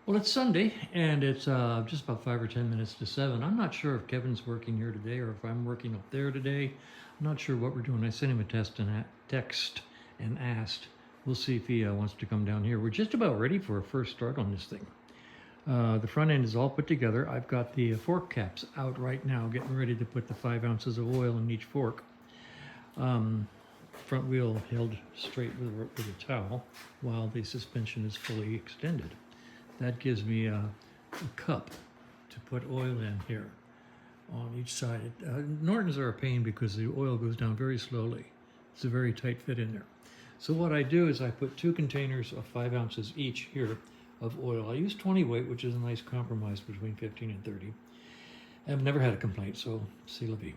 Well, it's Sunday, and it's just about 5 or 10 minutes to 7. I'm not sure if Kevin's working here today or if I'm working up there today. I'm not sure what we're doing. I sent him a text and asked. We'll see if he wants to come down here. We're just about ready for a first start on this thing. The front end is all put together. I've got the fork caps out right now, getting ready to put the 5 ounces of oil in each fork. Front wheel held straight with a towel while the suspension is fully extended. That gives me a cup to put oil in here on each side. Nortons are a pain because the oil goes down very slowly. It's a very tight fit in there. So what I do is I put 2 containers of 5 ounces each here of oil. I use 20 weight, which is a nice compromise between 15 and 30. I've never had a complaint, so c'est la vie.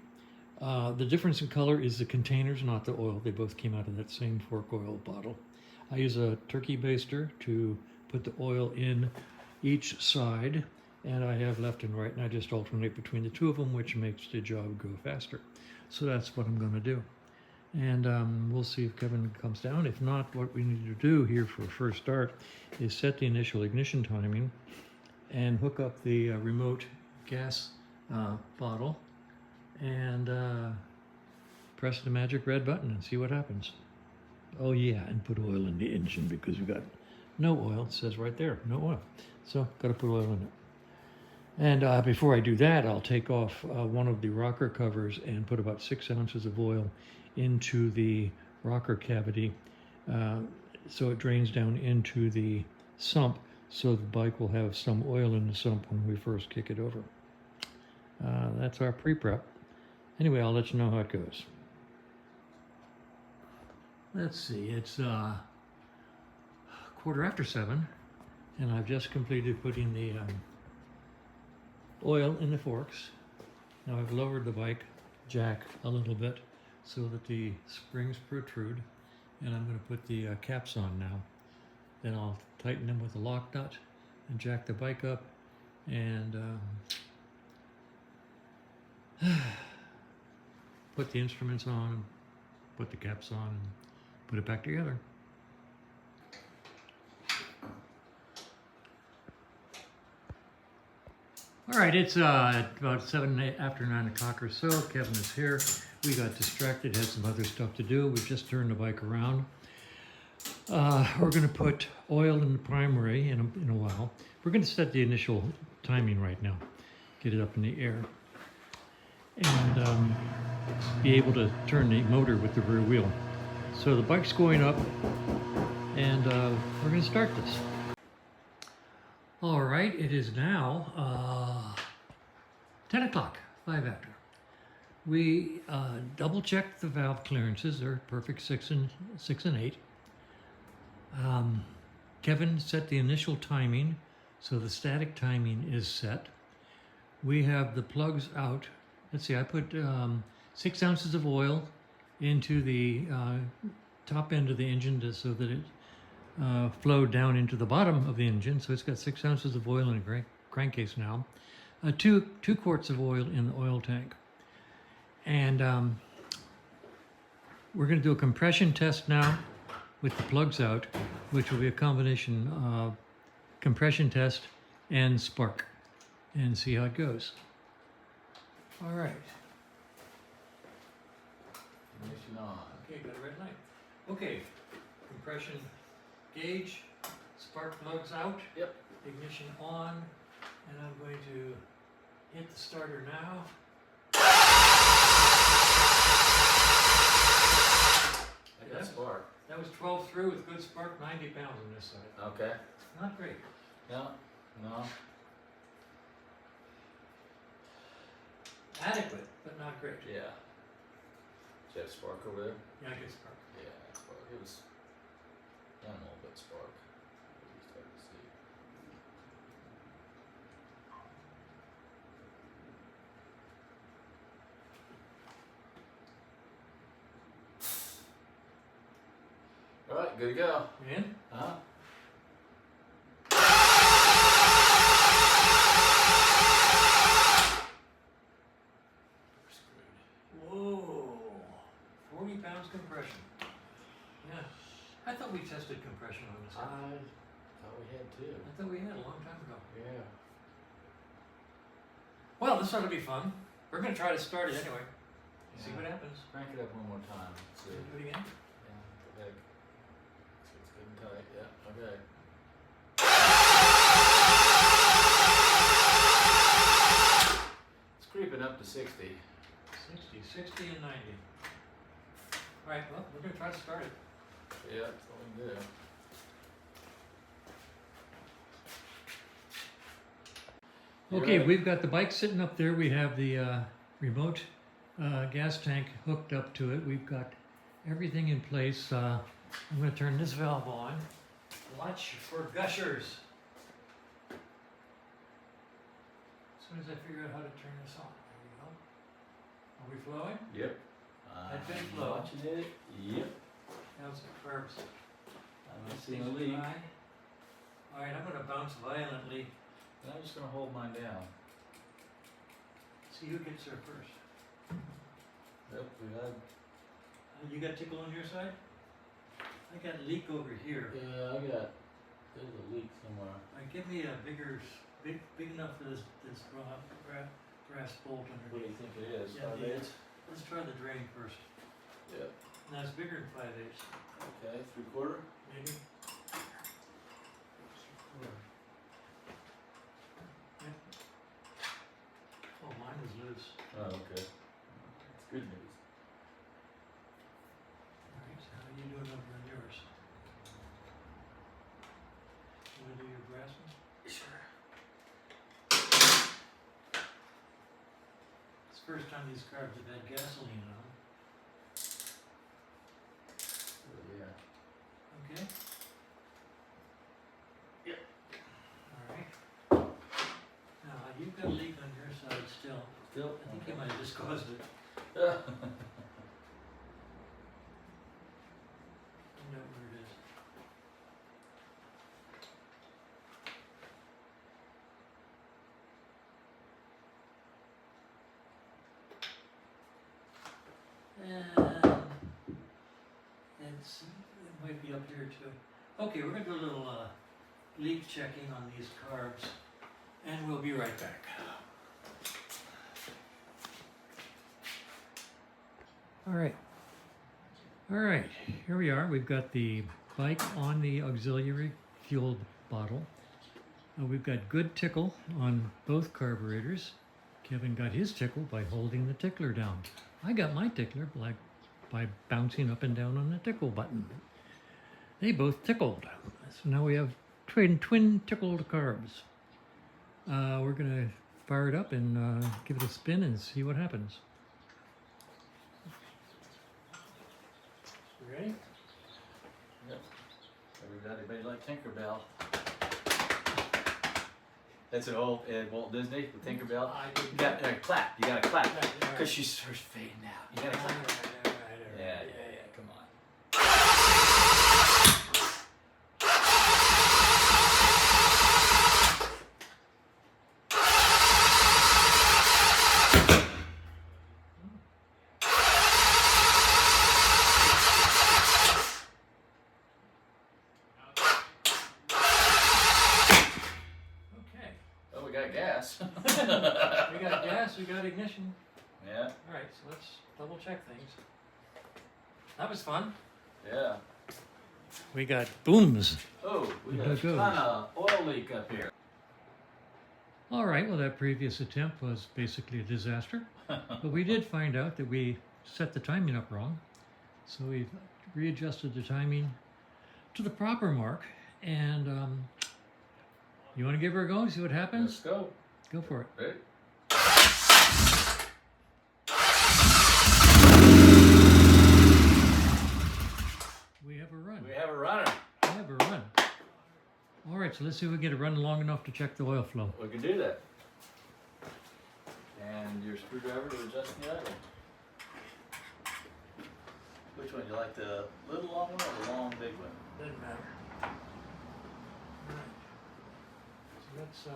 The difference in color is the containers, not the oil. They both came out of that same fork oil bottle. I use a turkey baster to put the oil in each side, and I have left and right, and I just alternate between the 2 of them, which makes the job go faster. So that's what I'm going to do. And we'll see if Kevin comes down. If not, what we need to do here for a first start is set the initial ignition timing and hook up the remote gas bottle and press the magic red button and see what happens. Oh yeah, and put oil in the engine because we've got no oil. It says right there, no oil. So got to put oil in it. And before I do that, I'll take off one of the rocker covers and put about 6 ounces of oil into the rocker cavity so it drains down into the sump, so the bike will have some oil in the sump when we first kick it over. That's our pre-prep. Anyway, I'll let you know how it goes. Let's see, it's 7:15, and I've just completed putting the oil in the forks. Now I've lowered the bike jack a little bit so that the springs protrude, and I'm going to put the caps on now. Then I'll tighten them with a lock nut and jack the bike up and put the instruments on, put the caps on, and put it back together. All right, it's about 7 after 9 o'clock or so. Kevin is here. We got distracted, had some other stuff to do. We just turned the bike around. We're going to put oil in the primary in a while. We're going to set the initial timing right now, get it up in the air, and be able to turn the motor with the rear wheel. So the bike's going up, and we're going to start this. All right, it is now 10 o'clock, 5 after. We double checked the valve clearances. They're perfect 6 and 8. Kevin set the initial timing, so the static timing is set. We have the plugs out. Let's see, I put 6 ounces of oil into the top end of the engine so that it flowed down into the bottom of the engine. So it's got 6 ounces of oil in a crankcase now. 2 quarts of oil in the oil tank. And we're going to do a compression test now with the plugs out, which will be a combination of compression test and spark, and see how it goes. All right. Ignition on. Okay, got a red light. Okay, compression gauge, spark plugs out. Yep. Ignition on, and I'm going to hit the starter now. I got spark. That was 12 through with good spark, 90 pounds on this side. Okay. Not great. No. Adequate, but not great. Yeah. Did you have spark over there? Yeah, I get spark. Yeah, spark. It was minimal, but spark. At least I could see. All right, good to go. In? Huh? Whoa, 40 pounds compression. Yeah, I thought we tested compression on this. I thought we had too. I thought we had a long time ago. Yeah. Well, this ought to be fun. We're gonna try to start it anyway. See Yeah. what happens. Crank it up one more time. Let's see. Do it again. Yeah, go ahead. See, it's good and tight. Yeah, okay. It's creeping up to 60. 60 and 90. All right, well, we're gonna try to start it. Yeah, that's all we can do. You Okay, ready? we've got the bike sitting up there. We have the remote gas tank hooked up to it. We've got everything in place. I'm going to turn this valve on. Watch for gushers. As soon as I figure out how to turn this on. There we go. Are we flowing? Yep. That big flow. Watching it. Yep. How's the carbs? I'm not seeing a leak. All right, I'm going to bounce violently. And I'm just gonna hold mine down. See who gets there first. Yep, we had. You got tickle on your side? I got leak over here. Yeah, I got. There's a leak somewhere. Give me a big enough for this brass bolt What do underneath. you think it is? Yeah, 5/8? Let's try the drain first. Yep. Now it's bigger than 5/8. Okay, 3/4. Maybe. Yep. Oh, mine was loose. Oh, okay. It's good news. Alright, so how are you doing over on yours? You wanna do your brass one? Sure. It's the first time these carbs have had gasoline on them. Oh, yeah. Okay? Yep. Alright. Now, you've got a leak on your side still. Still? I think you might have just caused it. Yeah. Find out where it is. It might be up here too. Okay, we're gonna do a little leak checking on these carbs, and we'll be right back. All right, here we are. We've got the bike on the auxiliary fuel bottle. We've got good tickle on both carburetors. Kevin got his tickle by holding the tickler down. I got my tickler by bouncing up and down on the tickle button. They both tickled. So now we have twin tickled carbs. We're gonna fire it up and give it a spin and see what happens. Ready? Yep. Everybody like Tinkerbell. That's an old Walt Disney, the Tinkerbell. You got to clap. You got to clap because she starts fading out. You got to clap. Yeah. Come on. Okay. Oh, we got gas. We got gas, we got ignition. Yeah. Alright, so let's double check things. That was fun. Yeah. We got booms. Oh, we got There a goes. ton of oil leak up here. Alright, well that previous attempt was basically a disaster. But we did find out that we set the timing up wrong. So we've readjusted the timing to the proper mark. And you want to give her a go and see what Let's happens? go. Go for it. Ready? We have a run. We have a runner. We have a run. Alright, so let's see if we can get it running long enough to check the oil flow. We can do that. And your screwdriver to adjust the idle. Which one? You like the little long one or the long big one? Doesn't matter. Alright. So that's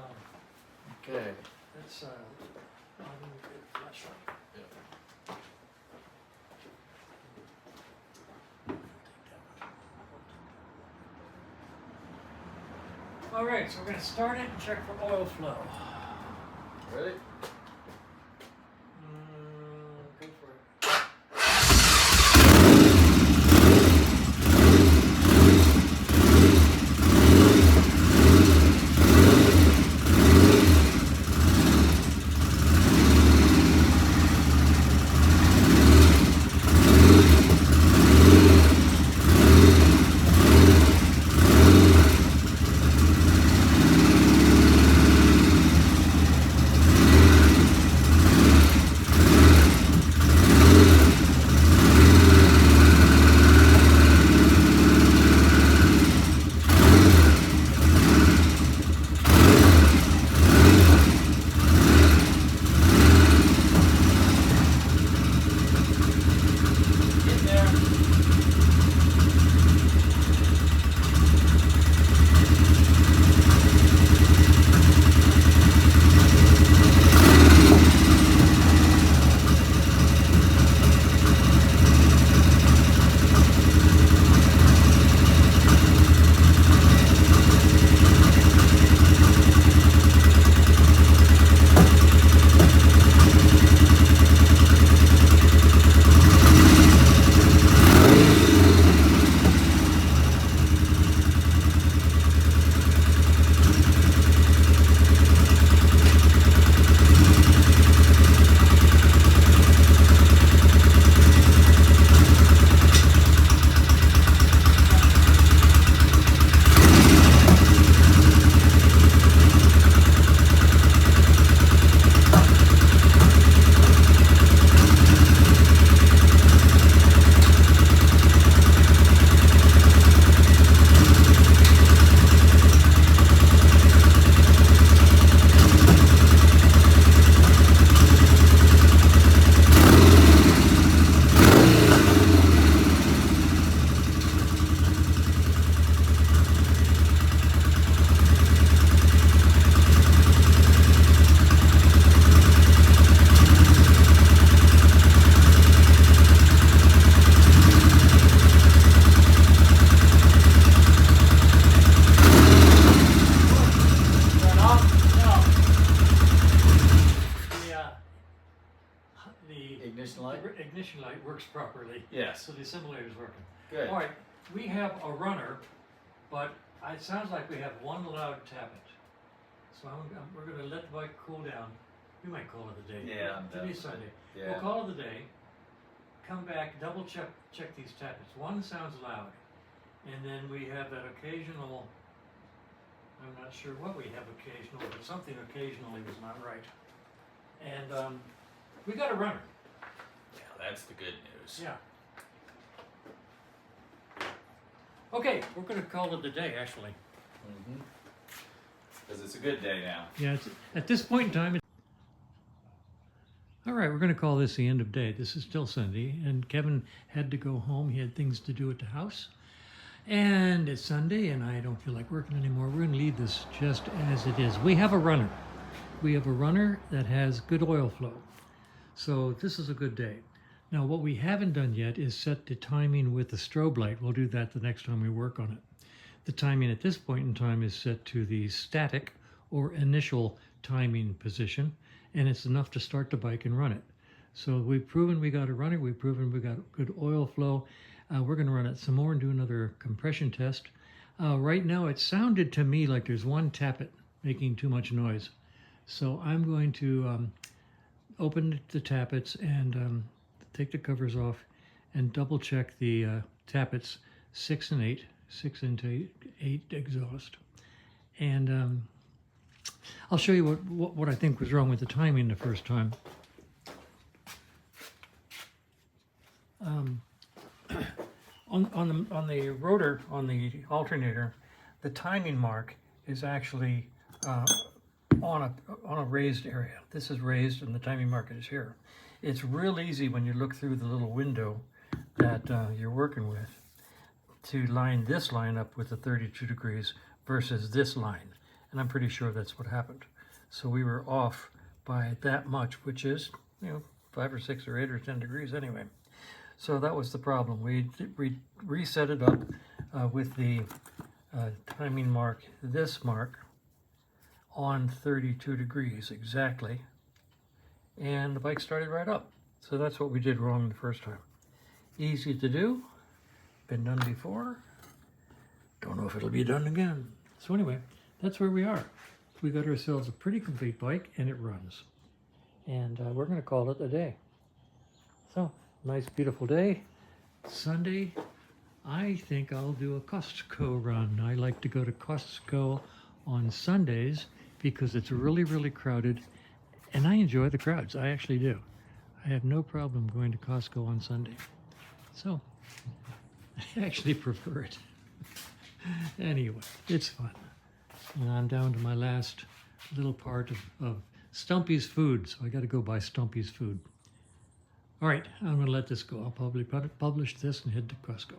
Okay. flashlight. Yep. All right, so we're going to start it and check for oil flow. Ready? Go for it. Ignition light works properly. Yes. So the assimilator's working. Good. All right, we have a runner, but it sounds like we have one loud tappet. So we're going to let the bike cool down. We might call it a day. Yeah. Today's Sunday. Yeah. We'll call it a day. Come back, double check these tappets. One sounds loud, and then we have that occasional. I'm not sure what we have occasional, but something occasionally was not right. And we got a runner. Yeah, that's the good news. Yeah. Okay, we're going to call it a day, actually. Because it's a good day now. Yeah, at this point in time. All right, we're going to call this the end of day. This is still Sunday, and Kevin had to go home. He had things to do at the house. And it's Sunday, and I don't feel like working anymore. We're going to leave this just as it is. We have a runner. We have a runner that has good oil flow. So this is a good day. Now, what we haven't done yet is set the timing with the strobe light. We'll do that the next time we work on it. The timing at this point in time is set to the static or initial timing position, and it's enough to start the bike and run it. So we've proven we got a runner. We've proven we got good oil flow. We're going to run it some more and do another compression test. Right now, it sounded to me like there's one tappet making too much noise. So I'm going to open the tappets and take the covers off and double check the tappets 6 and 8, 6 into 8 exhaust. And I'll show you what I think was wrong with the timing the first time. On the rotor, on the alternator, the timing mark is actually on a raised area. This is raised and the timing market is here. It's real easy when you look through the little window that you're working with to line this line up with the 32 degrees versus this line. And I'm pretty sure that's what happened. So we were off by that much, which is, 5 or 6 or 8 or 10 degrees anyway. So that was the problem. We reset it up with the timing mark this mark on 32 degrees exactly, and the bike started right up. So that's what we did wrong the first time. Easy to do, been done before. Don't know if it'll be done again. So anyway, that's where we are. We got ourselves a pretty complete bike and it runs. And we're gonna call it a day. So, nice beautiful day. Sunday, I think I'll do a Costco run. I like to go to Costco on Sundays because it's really, really crowded and I enjoy the crowds. I actually do. I have no problem going to Costco on Sunday. So, I actually prefer it. Anyway, it's fun. And I'm down to my last little part of Stumpy's food, so I got to go buy Stumpy's food. All right, I'm going to let this go. I'll probably publish this and head to Costco.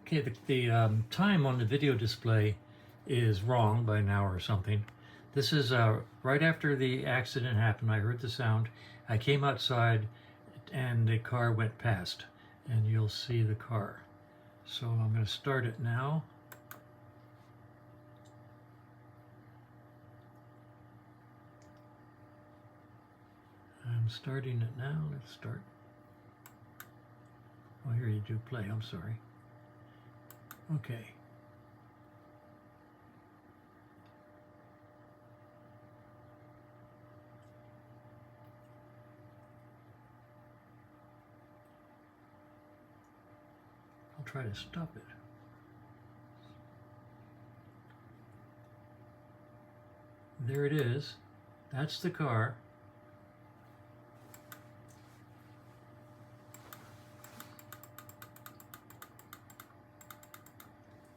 Okay, the time on the video display is wrong by an hour or something. This is right after the accident happened. I heard the sound. I came outside and the car went past, and you'll see the car. So I'm going to start it now. I'm starting it now. Let's start. Oh, here you do play. I'm sorry. Okay. I'll try to stop it. There it is. That's the car.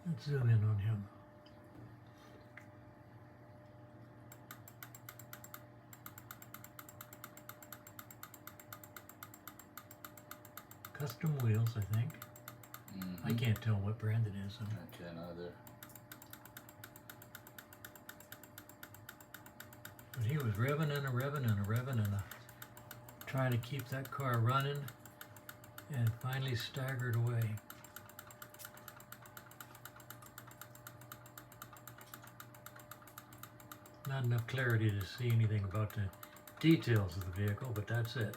Let's zoom in on him. Custom wheels, I think. I can't tell what brand it is. I can't either. But he was revving and revving and trying to keep that car running, and finally staggered away. Not enough clarity to see anything about the details of the vehicle, but that's it.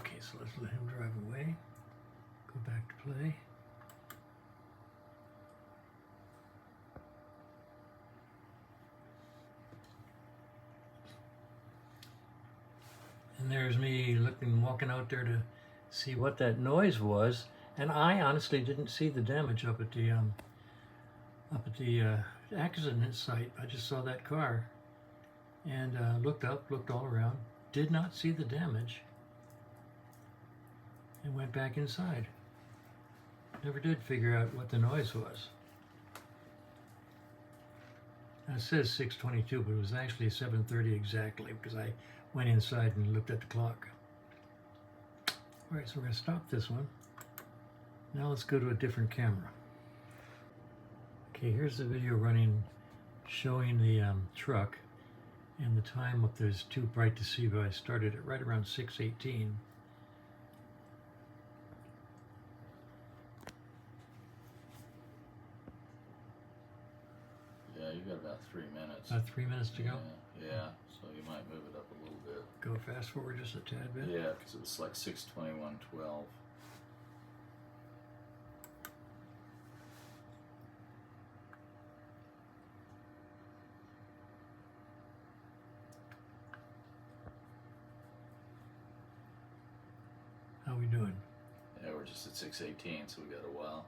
Okay, so let's let him drive away. Go back to play. And there's me walking out there to see what that noise was, and I honestly didn't see the damage up at the accident site. I just saw that car and looked all around, did not see the damage, and went back inside. Never did figure out what the noise was. Now it says 6:22, but it was actually 7:30 exactly because I went inside and looked at the clock. All right, so we're going to stop this one. Now let's go to a different camera. Okay, here's the video running, showing the truck, and the time up there is too bright to see, but I started it right around 6:18. Yeah, you've got about 3 minutes. About 3 minutes to go? Yeah, so you might move it up a little bit. Go fast forward just a tad bit? Yeah, because it was like 6:21:12. How we doing? Yeah, we're just at 6:18, so we got a while.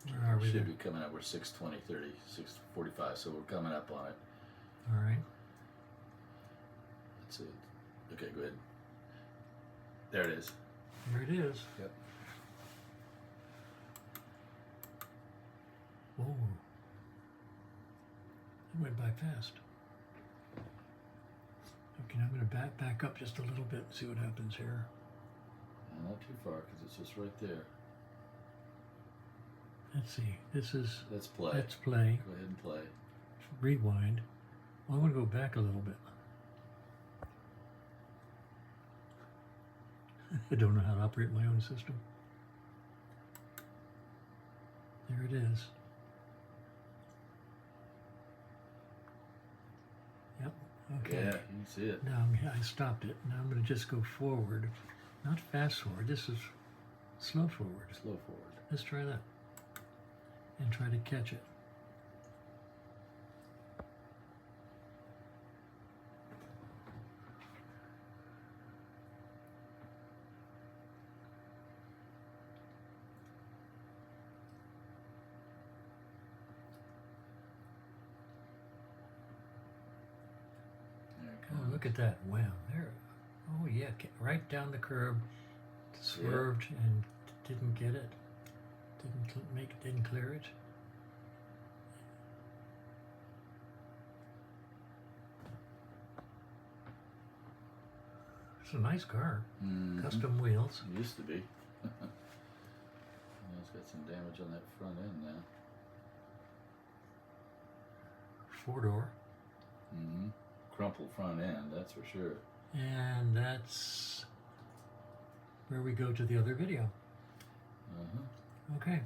Where are we? Should Then? be coming up. We're 6:20, 30, 6:45. So we're coming up on it. All right. Let's see. Okay, go ahead. There it is. There it is. Yep. Whoa. It went by fast. Okay, I'm going to back up just a little bit and see what happens here. Not too far because it's just right there. Let's see. This is. Let's play. Let's play. Go ahead and play. Rewind. Well, I want to go back a little bit. I don't know how to operate my own system. There it is. Yep. Okay. Yeah, you can see it. Now I stopped it. Now I'm going to just go forward. Not fast forward. This is slow forward. Slow forward. Let's try that. And try to catch it. There it Oh, comes. look at that. Wow. There. Oh, yeah. Right down the curb. Swerved and didn't get it. Didn't clear it. It's a nice car. Mhm. Custom wheels. It used to be. Well, it's got some damage on that front end now. 4-door. Mm-hmm. Crumpled front end, that's for sure. And that's where we go to the other video. Uh-huh. Okay.